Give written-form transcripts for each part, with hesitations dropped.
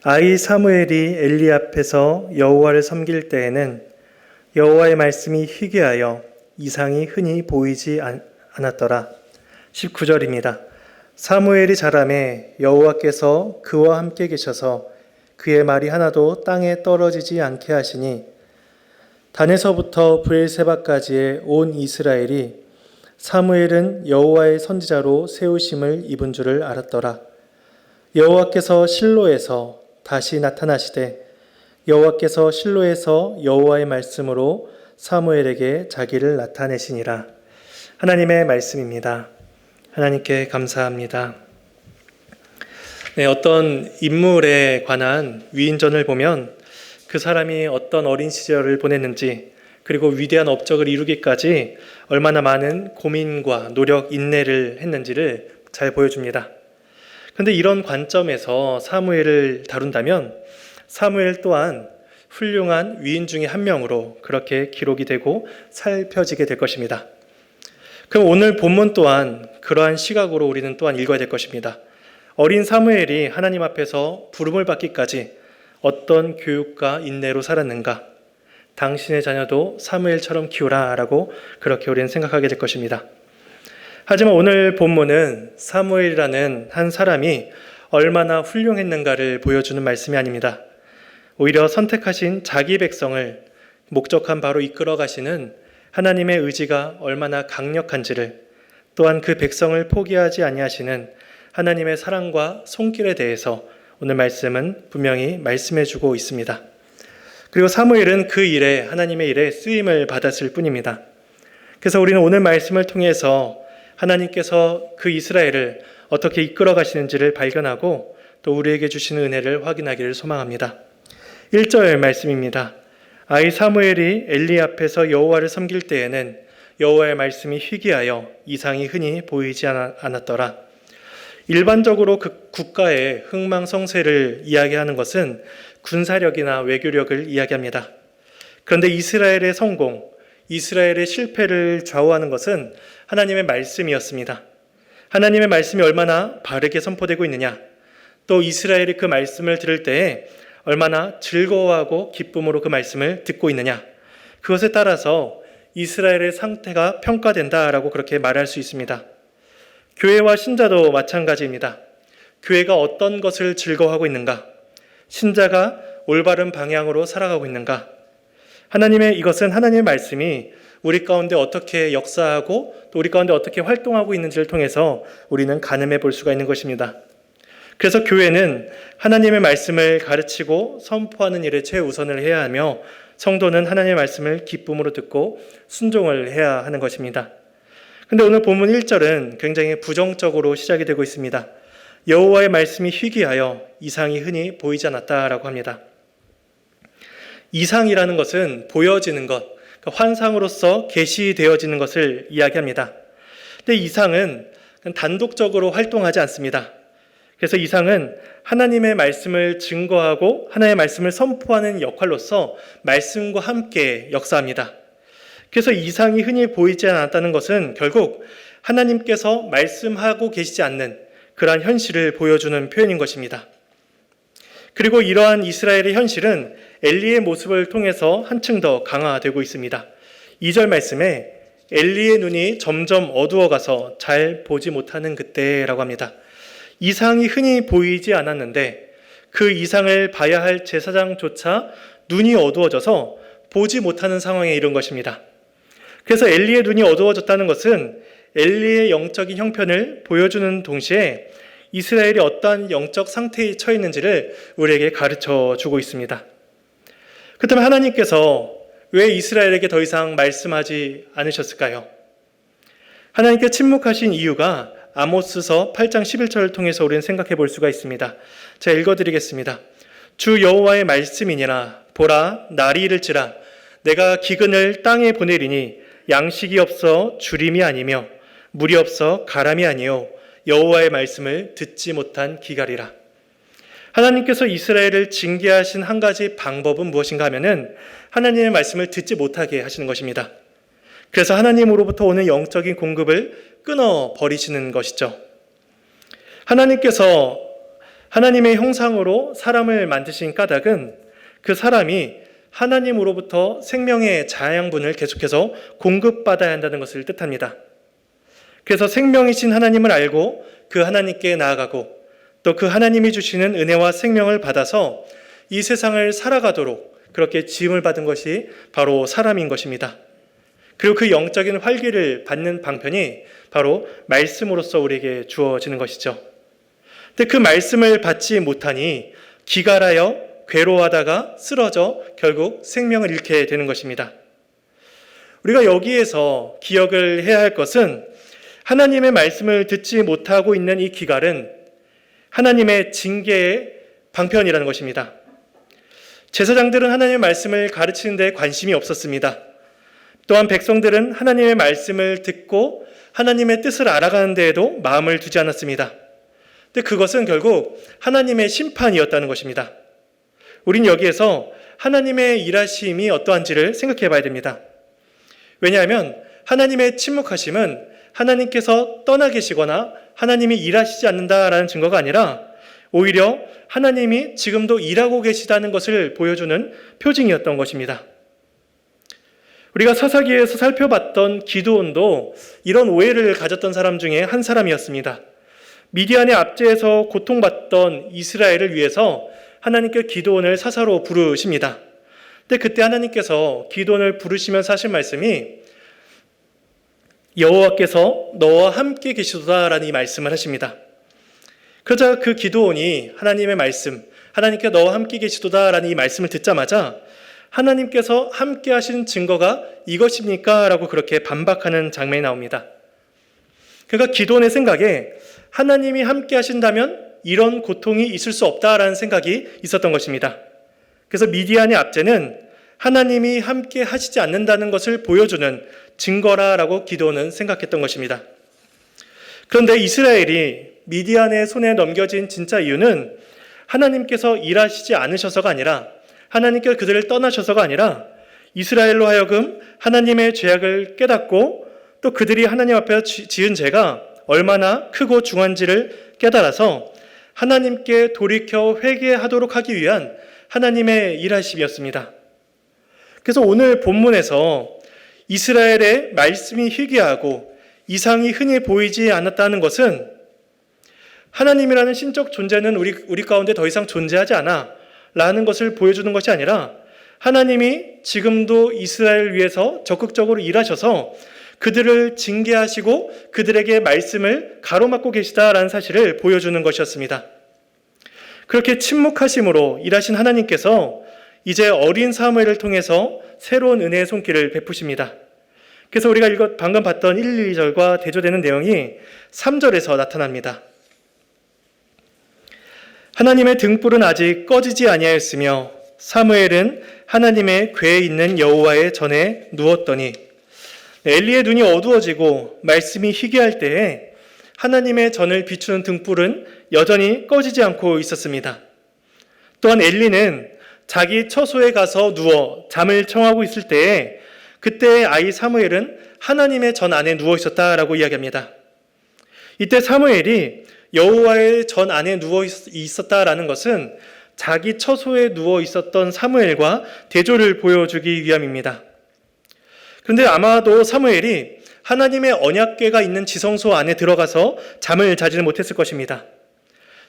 아이 사무엘이 엘리 앞에서 여호와를 섬길 때에는 여호와의 말씀이 희귀하여 이상이 흔히 보이지 않았더라. 19절입니다. 사무엘이 자라매 여호와께서 그와 함께 계셔서 그의 말이 하나도 땅에 떨어지지 않게 하시니 단에서부터 브엘세바까지의 온 이스라엘이 사무엘은 여호와의 선지자로 세우심을 입은 줄을 알았더라. 여호와께서 실로에서 다시 나타나시되 여호와께서 실로에서 여호와의 말씀으로 사무엘에게 자기를 나타내시니라. 하나님의 말씀입니다. 하나님께 감사합니다. 어떤 인물에 관한 위인전을 보면 그 사람이 어떤 어린 시절을 보냈는지, 그리고 위대한 업적을 이루기까지 얼마나 많은 고민과 노력, 인내를 했는지를 잘 보여줍니다. 그런데 이런 관점에서 사무엘을 다룬다면 사무엘 또한 훌륭한 위인 중에 한 명으로 그렇게 기록이 되고 살펴지게 될 것입니다. 그럼 오늘 본문 또한 그러한 시각으로 우리는 또한 읽어야 될 것입니다. 어린 사무엘이 하나님 앞에서 부름을 받기까지 어떤 교육과 인내로 살았는가? 당신의 자녀도 사무엘처럼 키우라 라고 그렇게 우리는 생각하게 될 것입니다. 하지만 오늘 본문은 사무엘이라는 한 사람이 얼마나 훌륭했는가를 보여주는 말씀이 아닙니다. 오히려 선택하신 자기 백성을 목적한 바로 이끌어 가시는 하나님의 의지가 얼마나 강력한지를, 또한 그 백성을 포기하지 아니하시는 하나님의 사랑과 손길에 대해서 오늘 말씀은 분명히 말씀해주고 있습니다. 그리고 사무엘은 그 일에, 하나님의 일에 쓰임을 받았을 뿐입니다. 그래서 우리는 오늘 말씀을 통해서 하나님께서 그 이스라엘을 어떻게 이끌어 가시는지를 발견하고 또 우리에게 주시는 은혜를 확인하기를 소망합니다. 1절 말씀입니다. 아이 사무엘이 엘리 앞에서 여호와를 섬길 때에는 여호와의 말씀이 희귀하여 이상이 흔히 보이지 않았더라. 일반적으로 그 국가의 흥망성쇠를 이야기하는 것은 군사력이나 외교력을 이야기합니다. 그런데 이스라엘의 성공, 이스라엘의 실패를 좌우하는 것은 하나님의 말씀이었습니다. 하나님의 말씀이 얼마나 바르게 선포되고 있느냐, 또 이스라엘이 그 말씀을 들을 때에 얼마나 즐거워하고 기쁨으로 그 말씀을 듣고 있느냐, 그것에 따라서 이스라엘의 상태가 평가된다라고 그렇게 말할 수 있습니다. 교회와 신자도 마찬가지입니다. 교회가 어떤 것을 즐거워하고 있는가, 신자가 올바른 방향으로 살아가고 있는가, 이것은 하나님의 말씀이 우리 가운데 어떻게 역사하고 또 우리 가운데 어떻게 활동하고 있는지를 통해서 우리는 가늠해 볼 수가 있는 것입니다. 그래서 교회는 하나님의 말씀을 가르치고 선포하는 일에 최우선을 해야 하며, 성도는 하나님의 말씀을 기쁨으로 듣고 순종을 해야 하는 것입니다. 그런데 오늘 본문 1절은 굉장히 부정적으로 시작이 되고 있습니다. 여호와의 말씀이 희귀하여 이상이 흔히 보이지 않았다라고 합니다. 이상이라는 것은 보여지는 것, 환상으로서 계시되어지는 것을 이야기합니다. 근데 이상은 단독적으로 활동하지 않습니다. 그래서 이상은 하나님의 말씀을 증거하고 하나님의 말씀을 선포하는 역할로서 말씀과 함께 역사합니다. 그래서 이상이 흔히 보이지 않았다는 것은 결국 하나님께서 말씀하고 계시지 않는 그러한 현실을 보여주는 표현인 것입니다. 그리고 이러한 이스라엘의 현실은 엘리의 모습을 통해서 한층 더 강화되고 있습니다. 2절 말씀에 엘리의 눈이 점점 어두워가서 잘 보지 못하는 그때라고 합니다. 이상이 흔히 보이지 않았는데 그 이상을 봐야 할 제사장조차 눈이 어두워져서 보지 못하는 상황에 이른 것입니다. 그래서 엘리의 눈이 어두워졌다는 것은 엘리의 영적인 형편을 보여주는 동시에 이스라엘이 어떠한 영적 상태에 처해 있는지를 우리에게 가르쳐 주고 있습니다. 그렇다면 하나님께서 왜 이스라엘에게 더 이상 말씀하지 않으셨을까요? 하나님께 침묵하신 이유가 아모스서 8장 11절을 통해서 우리는 생각해 볼 수가 있습니다. 제가 읽어드리겠습니다. 주 여호와의 말씀이니라. 보라, 날이 이를지라. 내가 기근을 땅에 보내리니 양식이 없어 주림이 아니며 물이 없어 가람이 아니요 여호와의 말씀을 듣지 못한 기갈이라. 하나님께서 이스라엘을 징계하신 한 가지 방법은 무엇인가 하면은 하나님의 말씀을 듣지 못하게 하시는 것입니다. 그래서 하나님으로부터 오는 영적인 공급을 끊어버리시는 것이죠. 하나님께서 하나님의 형상으로 사람을 만드신 까닭은 그 사람이 하나님으로부터 생명의 자양분을 계속해서 공급받아야 한다는 것을 뜻합니다. 그래서 생명이신 하나님을 알고 그 하나님께 나아가고 또 그 하나님이 주시는 은혜와 생명을 받아서 이 세상을 살아가도록 그렇게 지음을 받은 것이 바로 사람인 것입니다. 그리고 그 영적인 활기를 받는 방편이 바로 말씀으로서 우리에게 주어지는 것이죠. 근데 그 말씀을 받지 못하니 기갈하여 괴로워하다가 쓰러져 결국 생명을 잃게 되는 것입니다. 우리가 여기에서 기억을 해야 할 것은 하나님의 말씀을 듣지 못하고 있는 이 기갈은 하나님의 징계의 방편이라는 것입니다. 제사장들은 하나님의 말씀을 가르치는 데 관심이 없었습니다. 또한 백성들은 하나님의 말씀을 듣고 하나님의 뜻을 알아가는 데에도 마음을 두지 않았습니다. 근데 그것은 결국 하나님의 심판이었다는 것입니다. 우린 여기에서 하나님의 일하심이 어떠한지를 생각해 봐야 됩니다. 왜냐하면 하나님의 침묵하심은 하나님께서 떠나 계시거나 하나님이 일하시지 않는다라는 증거가 아니라 오히려 하나님이 지금도 일하고 계시다는 것을 보여주는 표징이었던 것입니다. 우리가 사사기에서 살펴봤던 기드온도 이런 오해를 가졌던 사람 중에 한 사람이었습니다. 미디안의 압제에서 고통받던 이스라엘을 위해서 하나님께 기드온을 사사로 부르십니다. 근데 그때 하나님께서 기드온을 부르시면서 하신 말씀이 여호와께서 너와 함께 계시도다라는 이 말씀을 하십니다. 그러자 그 기드온이 하나님의 말씀, 하나님께 너와 함께 계시도다라는 이 말씀을 듣자마자 하나님께서 함께 하신 증거가 이것입니까? 라고 그렇게 반박하는 장면이 나옵니다. 그러니까 기드온의 생각에 하나님이 함께 하신다면 이런 고통이 있을 수 없다라는 생각이 있었던 것입니다. 그래서 미디안의 압제는 하나님이 함께 하시지 않는다는 것을 보여주는 증거라라고 기드온은 생각했던 것입니다. 그런데 이스라엘이 미디안의 손에 넘겨진 진짜 이유는 하나님께서 일하시지 않으셔서가 아니라 하나님께서 그들을 떠나셔서가 아니라 이스라엘로 하여금 하나님의 죄악을 깨닫고 또 그들이 하나님 앞에서 지은 죄가 얼마나 크고 중한지를 깨달아서 하나님께 돌이켜 회개하도록 하기 위한 하나님의 일하심이었습니다. 그래서 오늘 본문에서 이스라엘의 말씀이 희귀하고 이상이 흔히 보이지 않았다는 것은 하나님이라는 신적 존재는 우리 가운데 더 이상 존재하지 않아 라는 것을 보여주는 것이 아니라 하나님이 지금도 이스라엘을 위해서 적극적으로 일하셔서 그들을 징계하시고 그들에게 말씀을 가로막고 계시다라는 사실을 보여주는 것이었습니다. 그렇게 침묵하심으로 일하신 하나님께서 이제 어린 사무엘을 통해서 새로운 은혜의 손길을 베푸십니다. 그래서 우리가 방금 봤던 1, 2절과 대조되는 내용이 3절에서 나타납니다. 하나님의 등불은 아직 꺼지지 아니하였으며 사무엘은 하나님의 궤에 있는 여호와의 전에 누웠더니 엘리의 눈이 어두워지고 말씀이 희귀할 때에 하나님의 전을 비추는 등불은 여전히 꺼지지 않고 있었습니다. 또한 엘리는 자기 처소에 가서 누워 잠을 청하고 있을 때에 그때 아이 사무엘은 하나님의 전 안에 누워 있었다라고 이야기합니다. 이때 사무엘이 여호와의 전 안에 누워 있었다라는 것은 자기 처소에 누워 있었던 사무엘과 대조를 보여주기 위함입니다. 그런데 아마도 사무엘이 하나님의 언약궤가 있는 지성소 안에 들어가서 잠을 자지는 못했을 것입니다.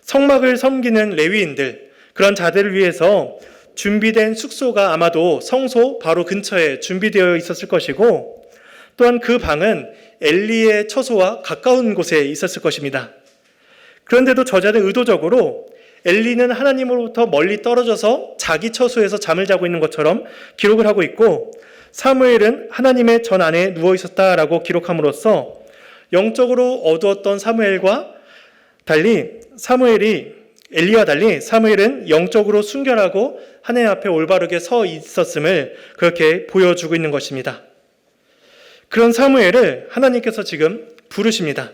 성막을 섬기는 레위인들, 그런 자들을 위해서 준비된 숙소가 아마도 성소 바로 근처에 준비되어 있었을 것이고 또한 그 방은 엘리의 처소와 가까운 곳에 있었을 것입니다. 그런데도 저자는 의도적으로 엘리는 하나님으로부터 멀리 떨어져서 자기 처소에서 잠을 자고 있는 것처럼 기록을 하고 있고 사무엘은 하나님의 전 안에 누워 있었다라고 기록함으로써 영적으로 어두웠던 엘리와 달리 사무엘은 영적으로 순결하고 하나님 앞에 올바르게 서 있었음을 그렇게 보여주고 있는 것입니다. 그런 사무엘을 하나님께서 지금 부르십니다.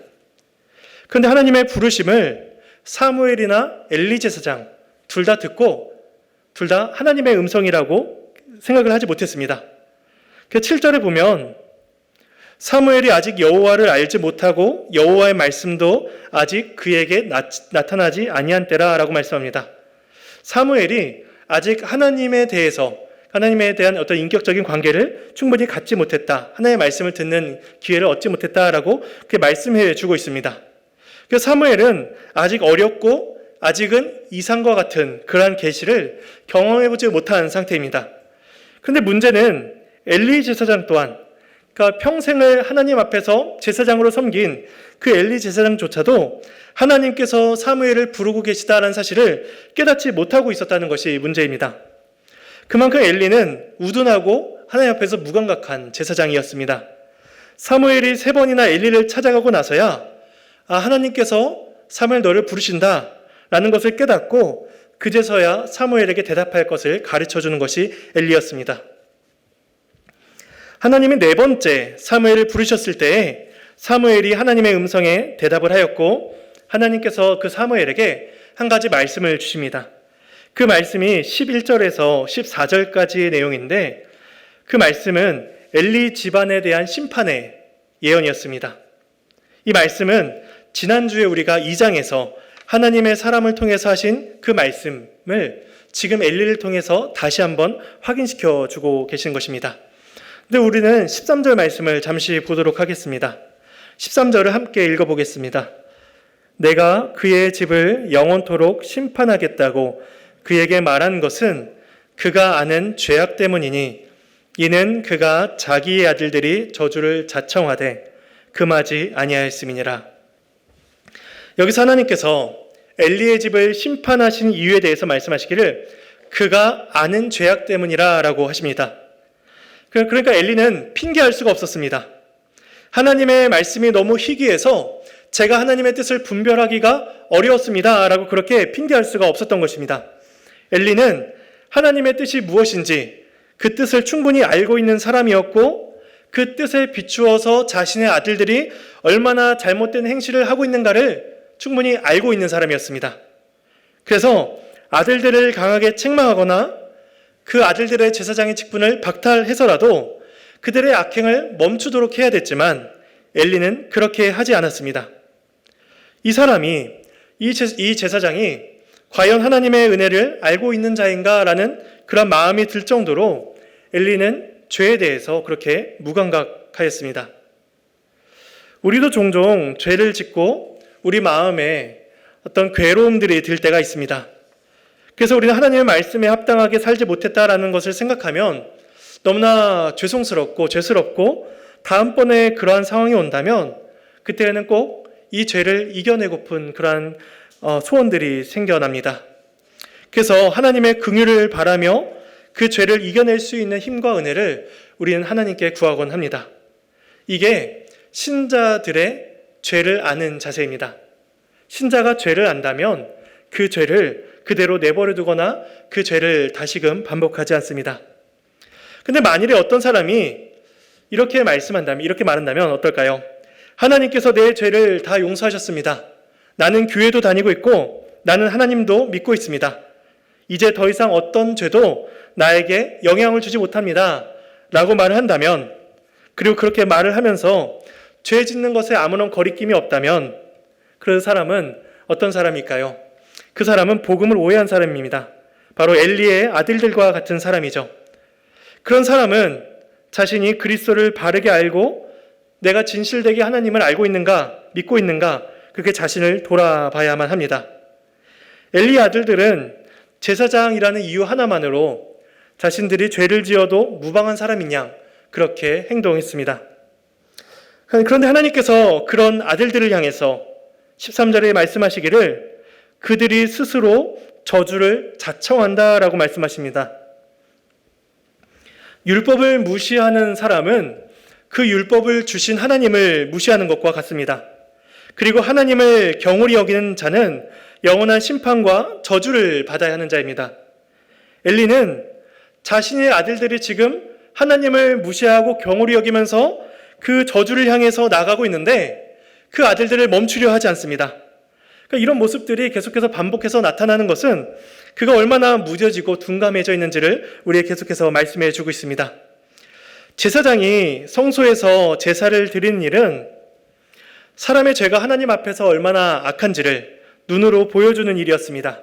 그런데 하나님의 부르심을 사무엘이나 엘리 제사장 둘 다 듣고 둘 다 하나님의 음성이라고 생각을 하지 못했습니다. 그 7절에 보면 사무엘이 아직 여호와를 알지 못하고 여호와의 말씀도 아직 그에게 나타나지 아니한 때라라고 말씀합니다. 사무엘이 아직 하나님에 대한 어떤 인격적인 관계를 충분히 갖지 못했다. 하나님의 말씀을 듣는 기회를 얻지 못했다라고 그렇게 말씀해 주고 있습니다. 그래서 사무엘은 아직 어렸고 아직은 이상과 같은 그러한 계시를 경험해보지 못한 상태입니다. 그런데 문제는 엘리 제사장 또한, 그러니까 평생을 하나님 앞에서 제사장으로 섬긴 그 엘리 제사장조차도 하나님께서 사무엘을 부르고 계시다라는 사실을 깨닫지 못하고 있었다는 것이 문제입니다. 그만큼 엘리는 우둔하고 하나님 앞에서 무감각한 제사장이었습니다. 사무엘이 3번이나 엘리를 찾아가고 나서야 하나님께서 사무엘 너를 부르신다 라는 것을 깨닫고 그제서야 사무엘에게 대답할 것을 가르쳐주는 것이 엘리였습니다. 하나님이 4번째 사무엘을 부르셨을 때에 사무엘이 하나님의 음성에 대답을 하였고 하나님께서 그 사무엘에게 한 가지 말씀을 주십니다. 그 말씀이 11절에서 14절까지의 내용인데 그 말씀은 엘리 집안에 대한 심판의 예언이었습니다. 이 말씀은 지난주에 우리가 2장에서 하나님의 사람을 통해서 하신 그 말씀을 지금 엘리를 통해서 다시 한번 확인시켜 주고 계신 것입니다. 근데 우리는 13절 말씀을 잠시 보도록 하겠습니다. 13절을 함께 읽어보겠습니다. 내가 그의 집을 영원토록 심판하겠다고 그에게 말한 것은 그가 아는 죄악 때문이니 이는 그가 자기의 아들들이 저주를 자청하되 금하지 아니하였음이니라. 여기서 하나님께서 엘리의 집을 심판하신 이유에 대해서 말씀하시기를 그가 아는 죄악 때문이라 라고 하십니다. 그러니까 엘리는 핑계할 수가 없었습니다. 하나님의 말씀이 너무 희귀해서 제가 하나님의 뜻을 분별하기가 어려웠습니다 라고 그렇게 핑계할 수가 없었던 것입니다. 엘리는 하나님의 뜻이 무엇인지 그 뜻을 충분히 알고 있는 사람이었고 그 뜻에 비추어서 자신의 아들들이 얼마나 잘못된 행실을 하고 있는가를 충분히 알고 있는 사람이었습니다. 그래서 아들들을 강하게 책망하거나 그 아들들의 제사장의 직분을 박탈해서라도 그들의 악행을 멈추도록 해야 됐지만 엘리는 그렇게 하지 않았습니다. 이 사람이, 이 제사장이 과연 하나님의 은혜를 알고 있는 자인가라는 그런 마음이 들 정도로 엘리는 죄에 대해서 그렇게 무감각하였습니다. 우리도 종종 죄를 짓고 우리 마음에 어떤 괴로움들이 들 때가 있습니다. 그래서 우리는 하나님의 말씀에 합당하게 살지 못했다라는 것을 생각하면 너무나 죄스럽고 다음번에 그러한 상황이 온다면 그때는 꼭 이 죄를 이겨내고픈 그러한 소원들이 생겨납니다. 그래서 하나님의 긍휼을 바라며 그 죄를 이겨낼 수 있는 힘과 은혜를 우리는 하나님께 구하곤 합니다. 이게 신자들의 죄를 아는 자세입니다. 신자가 죄를 안다면 그 죄를 그대로 내버려 두거나 그 죄를 다시금 반복하지 않습니다. 근데 만일에 어떤 사람이 이렇게 말한다면 어떨까요? 하나님께서 내 죄를 다 용서하셨습니다. 나는 교회도 다니고 있고 나는 하나님도 믿고 있습니다. 이제 더 이상 어떤 죄도 나에게 영향을 주지 못합니다. 라고 말을 한다면, 그리고 그렇게 말을 하면서 죄 짓는 것에 아무런 거리낌이 없다면 그 사람은 어떤 사람일까요? 그 사람은 복음을 오해한 사람입니다. 바로 엘리의 아들들과 같은 사람이죠. 그런 사람은 자신이 그리스도를 바르게 알고 내가 진실되게 하나님을 알고 있는가, 믿고 있는가, 그렇게 자신을 돌아봐야만 합니다. 엘리의 아들들은 제사장이라는 이유 하나만으로 자신들이 죄를 지어도 무방한 사람인 양 그렇게 행동했습니다. 그런데 하나님께서 그런 아들들을 향해서 13절에 말씀하시기를 그들이 스스로 저주를 자청한다라고 말씀하십니다. 율법을 무시하는 사람은 그 율법을 주신 하나님을 무시하는 것과 같습니다. 그리고 하나님을 경홀히 여기는 자는 영원한 심판과 저주를 받아야 하는 자입니다. 엘리는 자신의 아들들이 지금 하나님을 무시하고 경홀히 여기면서 그 저주를 향해서 나가고 있는데 그 아들들을 멈추려 하지 않습니다. 그러니까 이런 모습들이 계속해서 반복해서 나타나는 것은 그가 얼마나 무뎌지고 둔감해져 있는지를 우리에게 계속해서 말씀해 주고 있습니다. 제사장이 성소에서 제사를 드리는 일은 사람의 죄가 하나님 앞에서 얼마나 악한지를 눈으로 보여주는 일이었습니다.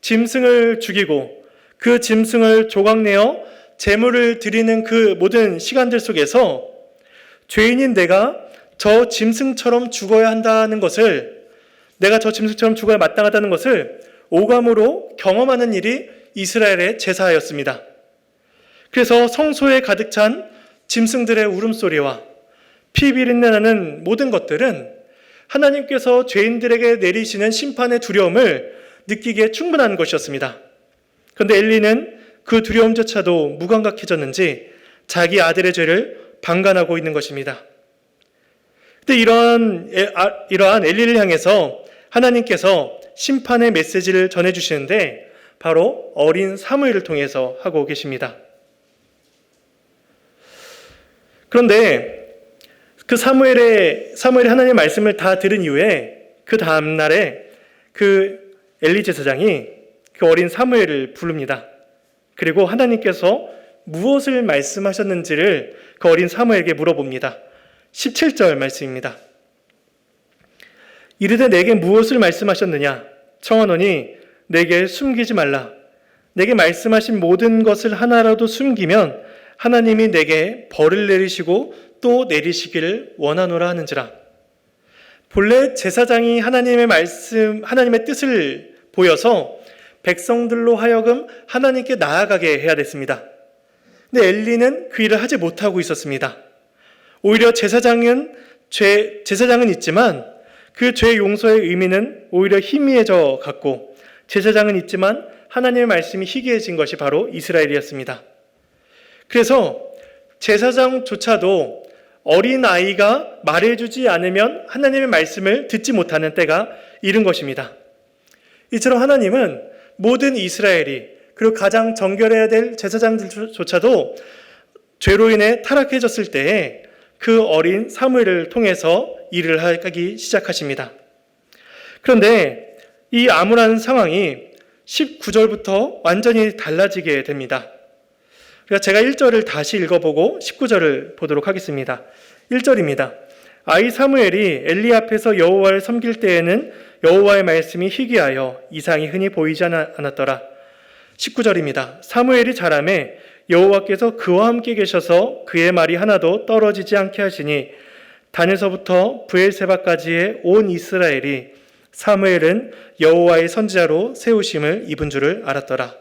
짐승을 죽이고 그 짐승을 조각내어 제물을 드리는 그 모든 시간들 속에서 죄인인 내가 저 짐승처럼 죽어야 한다는 것을, 내가 저 짐승처럼 죽어야 마땅하다는 것을 오감으로 경험하는 일이 이스라엘의 제사였습니다. 그래서 성소에 가득 찬 짐승들의 울음소리와 피 비린내 나는 모든 것들은 하나님께서 죄인들에게 내리시는 심판의 두려움을 느끼기에 충분한 것이었습니다. 그런데 엘리는 그 두려움조차도 무감각해졌는지 자기 아들의 죄를 방관하고 있는 것입니다. 근데 이러한 엘리를 향해서 하나님께서 심판의 메시지를 전해주시는데 바로 어린 사무엘을 통해서 하고 계십니다. 그런데 그 사무엘이 하나님의 말씀을 다 들은 이후에 그 다음 날에 그 엘리 제사장이 그 어린 사무엘을 부릅니다. 그리고 하나님께서 무엇을 말씀하셨는지를 그 어린 사무엘에게 물어봅니다. 17절 말씀입니다. 이르되 내게 무엇을 말씀하셨느냐? 청하노니 내게 숨기지 말라. 내게 말씀하신 모든 것을 하나라도 숨기면 하나님이 내게 벌을 내리시고 또 내리시기를 원하노라 하는지라. 본래 제사장이 하나님의 뜻을 보여서 백성들로 하여금 하나님께 나아가게 해야 됐습니다. 근데 엘리는 그 일을 하지 못하고 있었습니다. 오히려 제사장은 있지만 그 죄 용서의 의미는 오히려 희미해져 갔고, 제사장은 있지만 하나님의 말씀이 희귀해진 것이 바로 이스라엘이었습니다. 그래서 제사장조차도 어린아이가 말해주지 않으면 하나님의 말씀을 듣지 못하는 때가 이른 것입니다. 이처럼 하나님은 모든 이스라엘이, 그리고 가장 정결해야 될 제사장들조차도 죄로 인해 타락해졌을 때에 그 어린 사무엘을 통해서 일을 하기 시작하십니다. 그런데 이 암울한 상황이 19절부터 완전히 달라지게 됩니다. 그래서 제가 1절을 다시 읽어보고 19절을 보도록 하겠습니다. 1절입니다. 아이 사무엘이 엘리 앞에서 여호와를 섬길 때에는 여호와의 말씀이 희귀하여 이상이 흔히 보이지 않았더라. 19절입니다. 사무엘이 자라매 여호와께서 그와 함께 계셔서 그의 말이 하나도 떨어지지 않게 하시니 단에서부터 브엘세바까지의 온 이스라엘이 사무엘은 여호와의 선지자로 세우심을 입은 줄을 알았더라.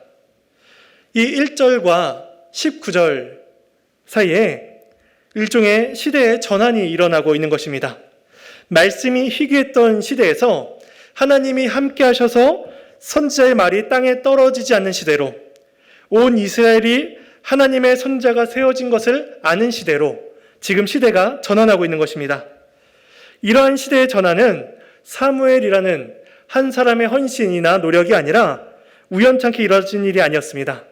이 1절과 19절 사이에 일종의 시대의 전환이 일어나고 있는 것입니다. 말씀이 희귀했던 시대에서 하나님이 함께 하셔서 선지자의 말이 땅에 떨어지지 않는 시대로, 온 이스라엘이 하나님의 선지자가 세워진 것을 아는 시대로 지금 시대가 전환하고 있는 것입니다. 이러한 시대의 전환은 사무엘이라는 한 사람의 헌신이나 노력이 아니라 우연찮게 이루어진 일이 아니었습니다.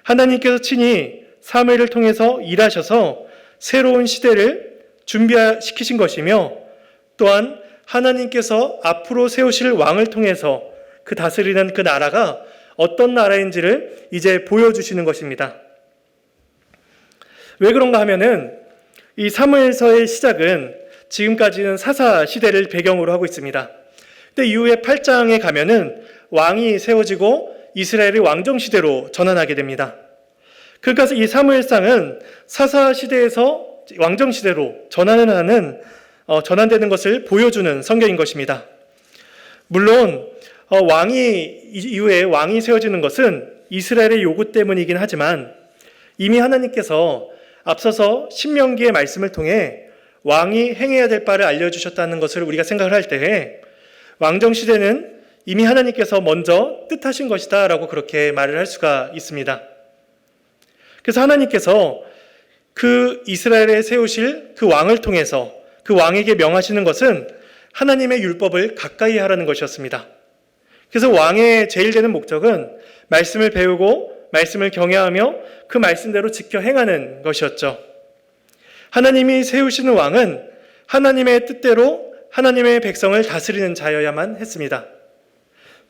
하나님께서 친히 사무엘을 통해서 일하셔서 새로운 시대를 준비시키신 것이며, 또한 하나님께서 앞으로 세우실 왕을 통해서 그 다스리는 그 나라가 어떤 나라인지를 이제 보여주시는 것입니다. 왜 그런가 하면은 이 사무엘서의 시작은 지금까지는 사사 시대를 배경으로 하고 있습니다. 근데 이후에 8장에 가면은 왕이 세워지고 이스라엘이 왕정 시대로 전환하게 됩니다. 그러니까 이 사무엘상은 사사 시대에서 왕정 시대로 전환되는 것을 보여주는 성경인 것입니다. 물론 이후에 왕이 세워지는 것은 이스라엘의 요구 때문이긴 하지만 이미 하나님께서 앞서서 신명기의 말씀을 통해 왕이 행해야 될 바를 알려주셨다는 것을 우리가 생각을 할 때에 왕정 시대는 이미 하나님께서 먼저 뜻하신 것이다 라고 그렇게 말을 할 수가 있습니다. 그래서 하나님께서 그 이스라엘에 세우실 그 왕을 통해서 그 왕에게 명하시는 것은 하나님의 율법을 가까이 하라는 것이었습니다. 그래서 왕의 제일 되는 목적은 말씀을 배우고 말씀을 경외하며 그 말씀대로 지켜 행하는 것이었죠. 하나님이 세우시는 왕은 하나님의 뜻대로 하나님의 백성을 다스리는 자여야만 했습니다.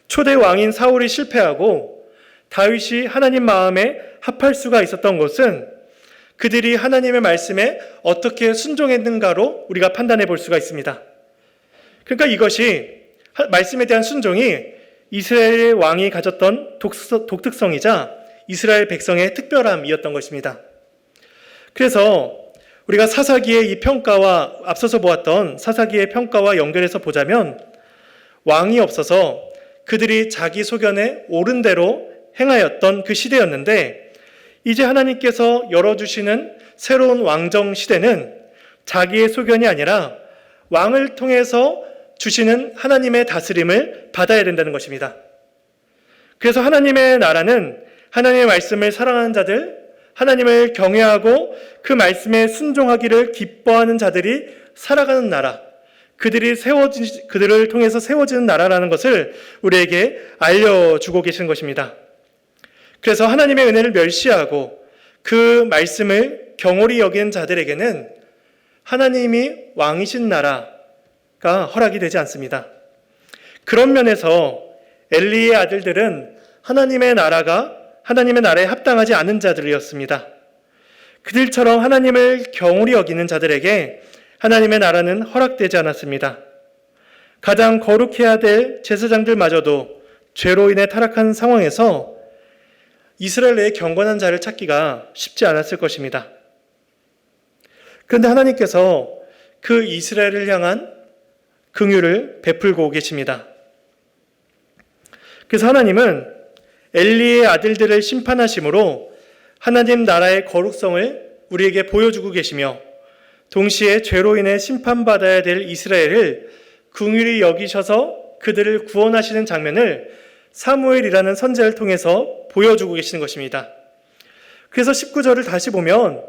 초대 왕인 사울이 실패하고 다윗이 하나님 마음에 합할 수가 있었던 것은 그들이 하나님의 말씀에 어떻게 순종했는가로 우리가 판단해 볼 수가 있습니다. 그러니까 이것이 말씀에 대한 순종이 이스라엘 왕이 가졌던 독특성이자 이스라엘 백성의 특별함이었던 것입니다. 그래서 우리가 사사기의 이 평가와 앞서서 보았던 사사기의 평가와 연결해서 보자면 왕이 없어서 그들이 자기 소견에 옳은 대로 행하였던 그 시대였는데 이제 하나님께서 열어주시는 새로운 왕정 시대는 자기의 소견이 아니라 왕을 통해서 주시는 하나님의 다스림을 받아야 된다는 것입니다. 그래서 하나님의 나라는 하나님의 말씀을 사랑하는 자들, 하나님을 경외하고 그 말씀에 순종하기를 기뻐하는 자들이 살아가는 나라, 그들을 통해서 세워지는 나라라는 것을 우리에게 알려주고 계시는 것입니다. 그래서 하나님의 은혜를 멸시하고 그 말씀을 경홀히 여기는 자들에게는 하나님이 왕이신 나라가 허락이 되지 않습니다. 그런 면에서 엘리의 아들들은 하나님의 나라에 합당하지 않은 자들이었습니다. 그들처럼 하나님을 경홀히 여기는 자들에게 하나님의 나라는 허락되지 않았습니다. 가장 거룩해야 될 제사장들마저도 죄로 인해 타락한 상황에서 이스라엘 내에 경건한 자를 찾기가 쉽지 않았을 것입니다. 그런데 하나님께서 그 이스라엘을 향한 긍휼을 베풀고 계십니다. 그래서 하나님은 엘리의 아들들을 심판하심으로 하나님 나라의 거룩성을 우리에게 보여주고 계시며 동시에 죄로 인해 심판받아야 될 이스라엘을 긍휼히 여기셔서 그들을 구원하시는 장면을 사무엘이라는 선지자를 통해서 보여주고 계시는 것입니다. 그래서 19절을 다시 보면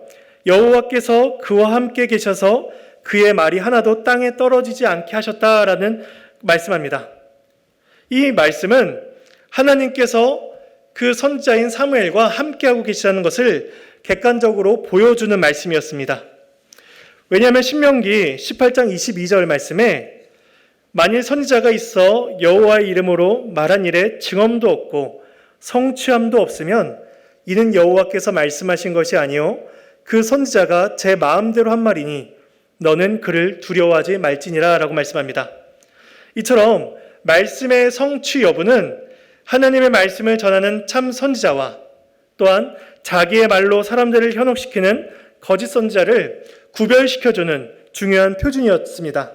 여호와께서 그와 함께 계셔서 그의 말이 하나도 땅에 떨어지지 않게 하셨다라는 말씀합니다. 이 말씀은 하나님께서 그 선지자인 사무엘과 함께하고 계시다는 것을 객관적으로 보여주는 말씀이었습니다. 왜냐하면 신명기 18장 22절 말씀에 만일 선지자가 있어 여호와의 이름으로 말한 일에 증언도 없고 성취함도 없으면 이는 여호와께서 말씀하신 것이 아니요 그 선지자가 제 마음대로 한 말이니 너는 그를 두려워하지 말지니라 라고 말씀합니다. 이처럼 말씀의 성취 여부는 하나님의 말씀을 전하는 참 선지자와 또한 자기의 말로 사람들을 현혹시키는 거짓 선지자를 구별시켜주는 중요한 표준이었습니다.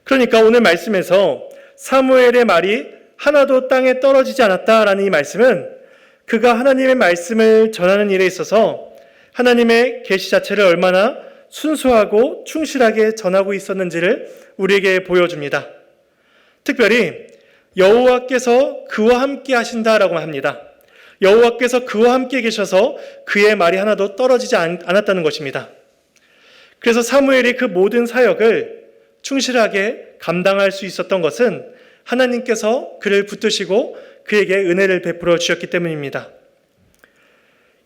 그러니까 오늘 말씀에서 사무엘의 말이 하나도 땅에 떨어지지 않았다라는 이 말씀은 그가 하나님의 말씀을 전하는 일에 있어서 하나님의 계시 자체를 얼마나 순수하고 충실하게 전하고 있었는지를 우리에게 보여줍니다. 특별히 여호와께서 그와 함께 하신다라고 합니다. 여호와께서 그와 함께 계셔서 그의 말이 하나도 떨어지지 않았다는 것입니다. 그래서 사무엘이 그 모든 사역을 충실하게 감당할 수 있었던 것은 하나님께서 그를 붙드시고 그에게 은혜를 베풀어 주셨기 때문입니다.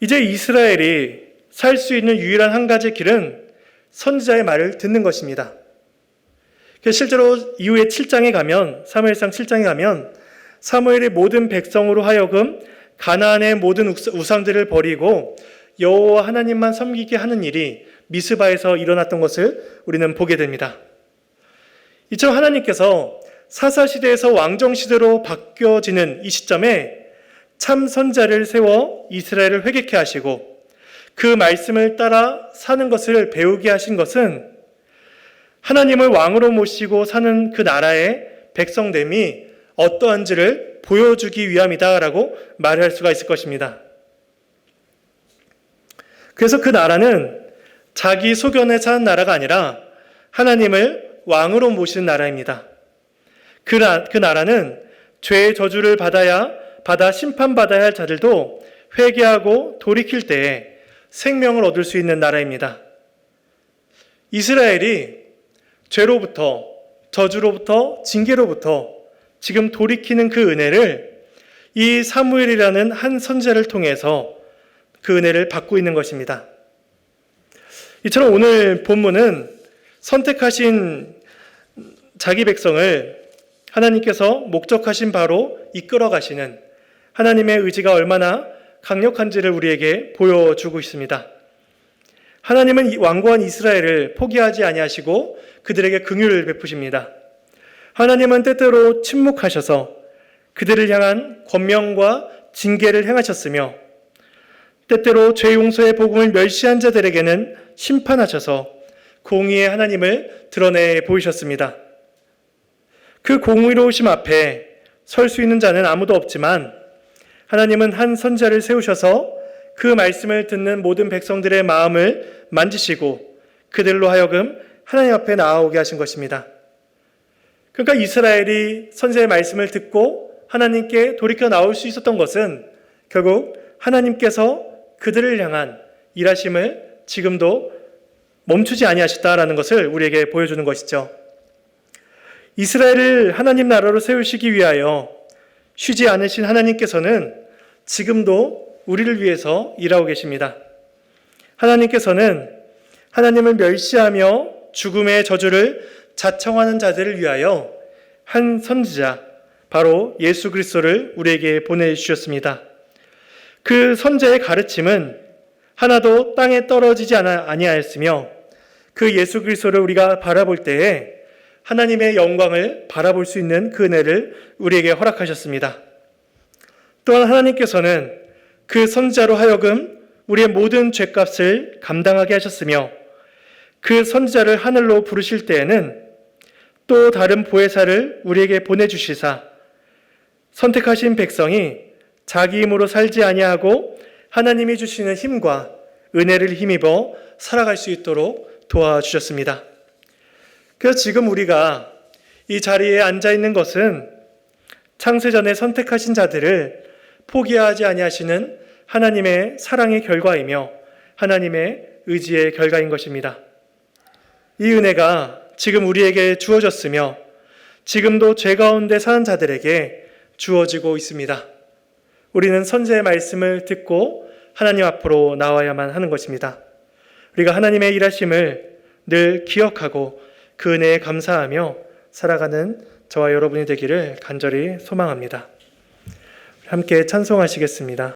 이제 이스라엘이 살 수 있는 유일한 한 가지 길은 선지자의 말을 듣는 것입니다. 실제로 이후에 7장에 가면 사무엘상 7장에 가면 사무엘이 모든 백성으로 하여금 가나안의 모든 우상들을 버리고 여호와 하나님만 섬기게 하는 일이 미스바에서 일어났던 것을 우리는 보게 됩니다. 이처럼 하나님께서 사사시대에서 왕정시대로 바뀌어지는 이 시점에 참 선지자를 세워 이스라엘을 회개케 하시고 그 말씀을 따라 사는 것을 배우게 하신 것은 하나님을 왕으로 모시고 사는 그 나라의 백성됨이 어떠한지를 보여주기 위함이다라고 말할 수가 있을 것입니다. 그래서 그 나라는 자기 소견에 사는 나라가 아니라 하나님을 왕으로 모시는 나라입니다. 그 나라는 죄의 저주를 받아 심판받아야 할 자들도 회개하고 돌이킬 때에 생명을 얻을 수 있는 나라입니다. 이스라엘이 죄로부터, 저주로부터, 징계로부터 지금 돌이키는 그 은혜를 이 사무엘이라는 한 선지자를 통해서 그 은혜를 받고 있는 것입니다. 이처럼 오늘 본문은 선택하신 자기 백성을 하나님께서 목적하신 바로 이끌어 가시는 하나님의 의지가 얼마나 강력한지를 우리에게 보여주고 있습니다. 하나님은 이 완고한 이스라엘을 포기하지 아니하시고 그들에게 긍휼을 베푸십니다. 하나님은 때때로 침묵하셔서 그들을 향한 권면과 징계를 행하셨으며 때때로 죄 용서의 복음을 멸시한 자들에게는 심판하셔서 공의의 하나님을 드러내 보이셨습니다. 그 공의로우심 앞에 설 수 있는 자는 아무도 없지만 하나님은 한 선지자를 세우셔서 그 말씀을 듣는 모든 백성들의 마음을 만지시고 그들로 하여금 하나님 앞에 나아오게 하신 것입니다. 그러니까 이스라엘이 선지자의 말씀을 듣고 하나님께 돌이켜 나올 수 있었던 것은 결국 하나님께서 그들을 향한 일하심을 지금도 멈추지 아니하셨다라는 것을 우리에게 보여주는 것이죠. 이스라엘을 하나님 나라로 세우시기 위하여 쉬지 않으신 하나님께서는 지금도 우리를 위해서 일하고 계십니다. 하나님께서는 하나님을 멸시하며 죽음의 저주를 자청하는 자들을 위하여 한 선지자, 바로 예수 그리스도를 우리에게 보내주셨습니다. 그 선지자의 가르침은 하나도 땅에 떨어지지 아니하였으며 그 예수 그리스도를 우리가 바라볼 때에 하나님의 영광을 바라볼 수 있는 그 은혜를 우리에게 허락하셨습니다. 또한 하나님께서는 그 선지자로 하여금 우리의 모든 죄값을 감당하게 하셨으며 그 선지자를 하늘로 부르실 때에는 또 다른 보혜사를 우리에게 보내주시사 선택하신 백성이 자기 힘으로 살지 아니하고 하나님이 주시는 힘과 은혜를 힘입어 살아갈 수 있도록 도와주셨습니다. 그래서 지금 우리가 이 자리에 앉아 있는 것은 창세전에 선택하신 자들을 포기하지 아니하시는 하나님의 사랑의 결과이며 하나님의 의지의 결과인 것입니다. 이 은혜가 지금 우리에게 주어졌으며 지금도 죄 가운데 사는 자들에게 주어지고 있습니다. 우리는 선지자의 말씀을 듣고 하나님 앞으로 나와야만 하는 것입니다. 우리가 하나님의 일하심을 늘 기억하고 그 은혜에 감사하며 살아가는 저와 여러분이 되기를 간절히 소망합니다. 함께 찬송하시겠습니다.